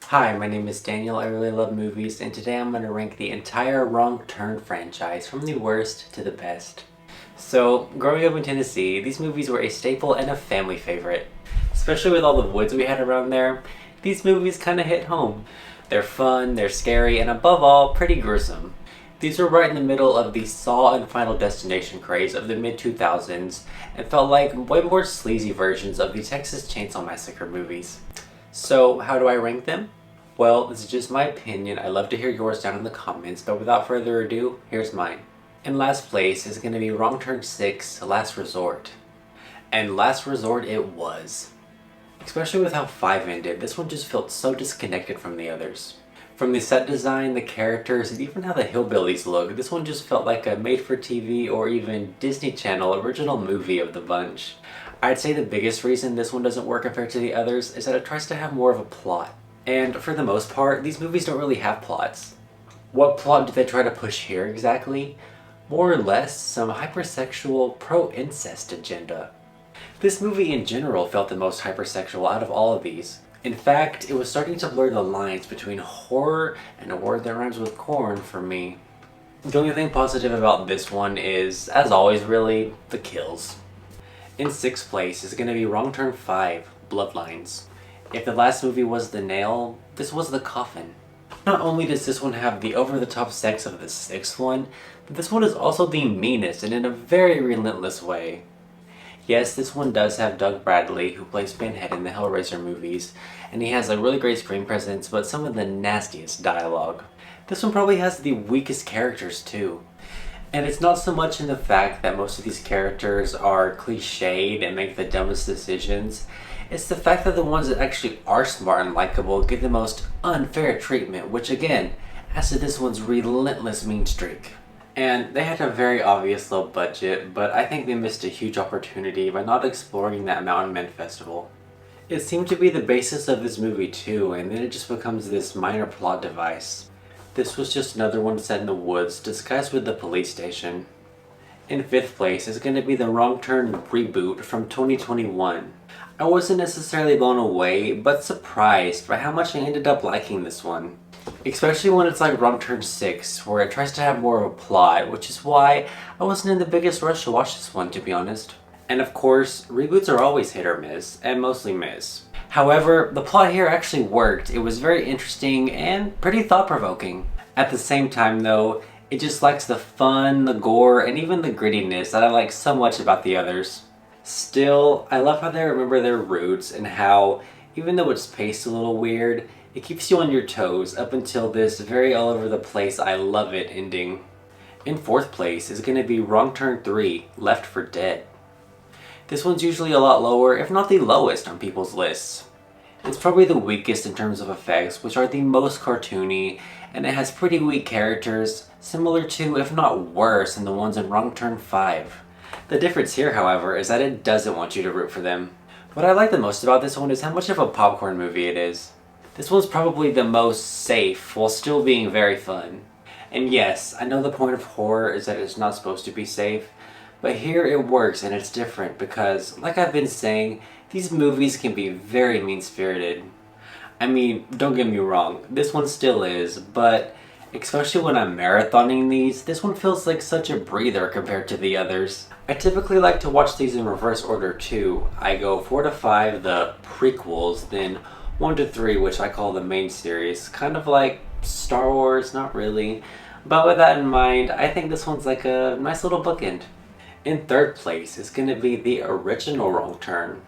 Hi, my name is Daniel. I really love movies, and today I'm going to rank the entire Wrong Turn franchise from the worst to the best. So, growing up in Tennessee, these movies were a staple and a family favorite. Especially with all the woods we had around there, these movies kind of hit home. They're fun, they're scary, and above all, pretty gruesome. These were right in the middle of the Saw and Final Destination craze of the mid-2000s, and felt like way more sleazy versions of the Texas Chainsaw Massacre movies. So, how do I rank them? Well, this is just my opinion. I'd love to hear yours down in the comments, but without further ado, here's mine. In last place is going to be Wrong Turn 6, Last Resort. And Last Resort it was. Especially with how 5 ended, this one just felt so disconnected from the others. From the set design, the characters, and even how the hillbillies look, this one just felt like a made-for-TV or even Disney Channel original movie of the bunch. I'd say the biggest reason this one doesn't work compared to the others is that it tries to have more of a plot. And for the most part, these movies don't really have plots. What plot do they try to push here exactly? More or less, some hypersexual pro-incest agenda. This movie in general felt the most hypersexual out of all of these. In fact, it was starting to blur the lines between horror and a word that rhymes with corn for me. The only thing positive about this one is, as always really, the kills. In 6th place is going to be Wrong Turn 5, Bloodlines. If the last movie was the nail, this was the coffin. Not only does this one have the over-the-top sex of the 6th one, but this one is also the meanest and in a very relentless way. Yes, this one does have Doug Bradley, who plays Pinhead in the Hellraiser movies, and he has a really great screen presence, but some of the nastiest dialogue. This one probably has the weakest characters too. And it's not so much in the fact that most of these characters are cliched and make the dumbest decisions. It's the fact that the ones that actually are smart and likable get the most unfair treatment, which again adds to this one's relentless mean streak. And they had a very obvious low budget, but I think they missed a huge opportunity by not exploring that Mountain Men festival. It seemed to be the basis of this movie too, and then it just becomes this minor plot device. This was just another one set in the woods, disguised with the police station. In 5th place is going to be the Wrong Turn reboot from 2021. I wasn't necessarily blown away, but surprised by how much I ended up liking this one. Especially when it's like Wrong Turn 6, where it tries to have more of a plot, which is why I wasn't in the biggest rush to watch this one, to be honest. And of course, reboots are always hit or miss, and mostly miss. However, the plot here actually worked. It was very interesting and pretty thought-provoking. At the same time though, it just lacks the fun, the gore, and even the grittiness that I like so much about the others. Still, I love how they remember their roots and how, even though it's paced a little weird, it keeps you on your toes up until this very all over the place I love it ending. In 4th place is going to be Wrong Turn 3, Left for Dead. This one's usually a lot lower, if not the lowest on people's lists. It's probably the weakest in terms of effects, which are the most cartoony, and it has pretty weak characters, similar to, if not worse, than the ones in Wrong Turn 5. The difference here, however, is that it doesn't want you to root for them. What I like the most about this one is how much of a popcorn movie it is. This one's probably the most safe, while still being very fun. And yes, I know the point of horror is that it's not supposed to be safe, but here it works and it's different because, like I've been saying, these movies can be very mean-spirited. I mean, don't get me wrong, this one still is, but especially when I'm marathoning these, this one feels like such a breather compared to the others. I typically like to watch these in reverse order too. I go 4 to 5, the prequels, then 1 to 3, which I call the main series. Kind of like Star Wars, not really. But with that in mind, I think this one's like a nice little bookend. In 3rd place is going to be the original Wrong Turn.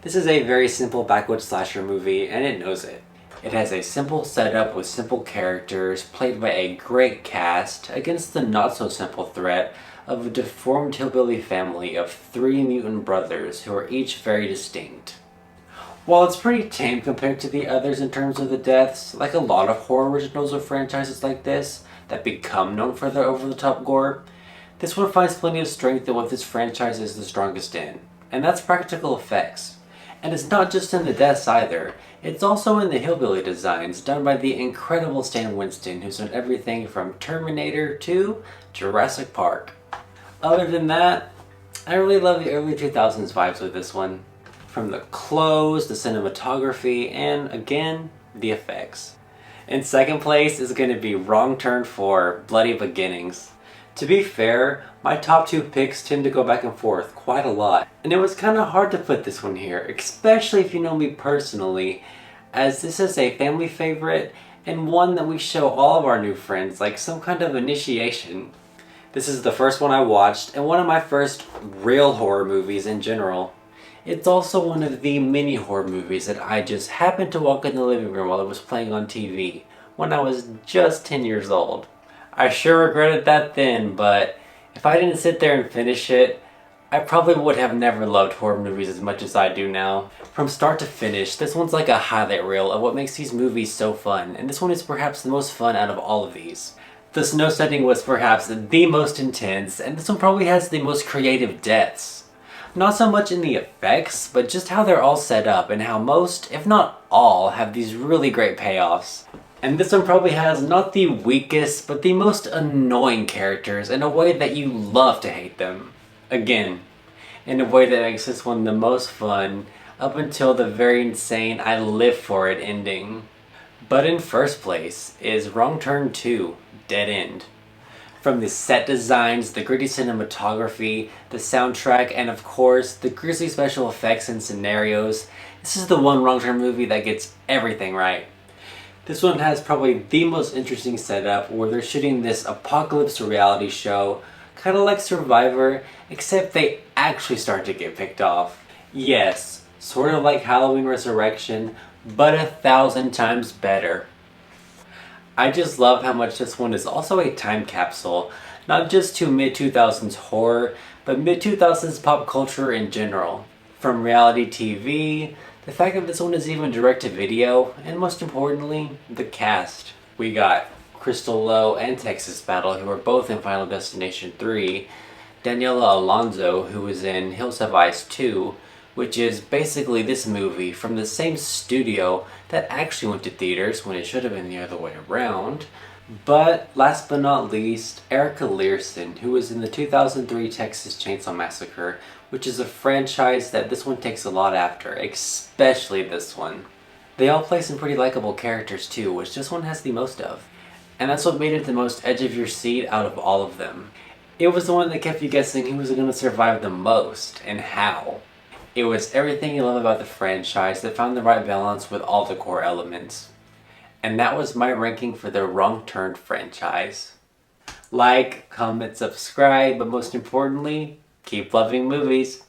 This is a very simple backwoods slasher movie, and it knows it. It has a simple setup with simple characters, played by a great cast, against the not-so-simple threat of a deformed hillbilly family of 3 mutant brothers who are each very distinct. While it's pretty tame compared to the others in terms of the deaths, like a lot of horror originals or franchises like this that become known for their over-the-top gore, this one finds plenty of strength in what this franchise is the strongest in, and that's practical effects. And it's not just in the deaths either, it's also in the hillbilly designs done by the incredible Stan Winston, who's done everything from Terminator to Jurassic Park. Other than that, I really love the early 2000s vibes with this one. From the clothes, the cinematography, and again, the effects. In second place is going to be Wrong Turn 4, Bloody Beginnings. To be fair, my top two picks tend to go back and forth quite a lot, and it was kind of hard to put this one here, especially if you know me personally, as this is a family favorite and one that we show all of our new friends like some kind of initiation. This is the first one I watched and one of my first real horror movies in general. It's also one of the mini horror movies that I just happened to walk in the living room while it was playing on TV when I was just 10 years old. I sure regretted that then, but if I didn't sit there and finish it, I probably would have never loved horror movies as much as I do now. From start to finish, this one's like a highlight reel of what makes these movies so fun, and this one is perhaps the most fun out of all of these. The snow setting was perhaps the most intense, and this one probably has the most creative deaths. Not so much in the effects, but just how they're all set up and how most, if not all, have these really great payoffs. And this one probably has not the weakest, but the most annoying characters in a way that you love to hate them. Again, in a way that makes this one the most fun, up until the very insane I live for it ending. But in first place is Wrong Turn 2, Dead End. From the set designs, the gritty cinematography, the soundtrack, and of course, the grisly special effects and scenarios, this is the one Wrong Turn movie that gets everything right. This one has probably the most interesting setup where they're shooting this apocalypse reality show, kind of like Survivor, except they actually start to get picked off. Yes, sort of like Halloween Resurrection, but 1,000 times better. I just love how much this one is also a time capsule, not just to mid-2000s horror, but mid-2000s pop culture in general. From reality TV, the fact that this one is even direct-to-video, and most importantly, the cast. We got Crystal Lowe and Texas Battle, who are both in Final Destination 3, Daniela Alonso, who was in Hills Have Eyes 2, which is basically this movie from the same studio that actually went to theaters when it should have been the other way around. But last but not least, Erica Learson, who was in the 2003 Texas Chainsaw Massacre, which is a franchise that this one takes a lot after, especially this one. They all play some pretty likable characters too, which this one has the most of. And that's what made it the most edge of your seat out of all of them. It was the one that kept you guessing who was going to survive the most, and how. It was everything you love about the franchise that found the right balance with all the core elements. And that was my ranking for the Wrong Turn franchise. Like, comment, subscribe, but most importantly, keep loving movies.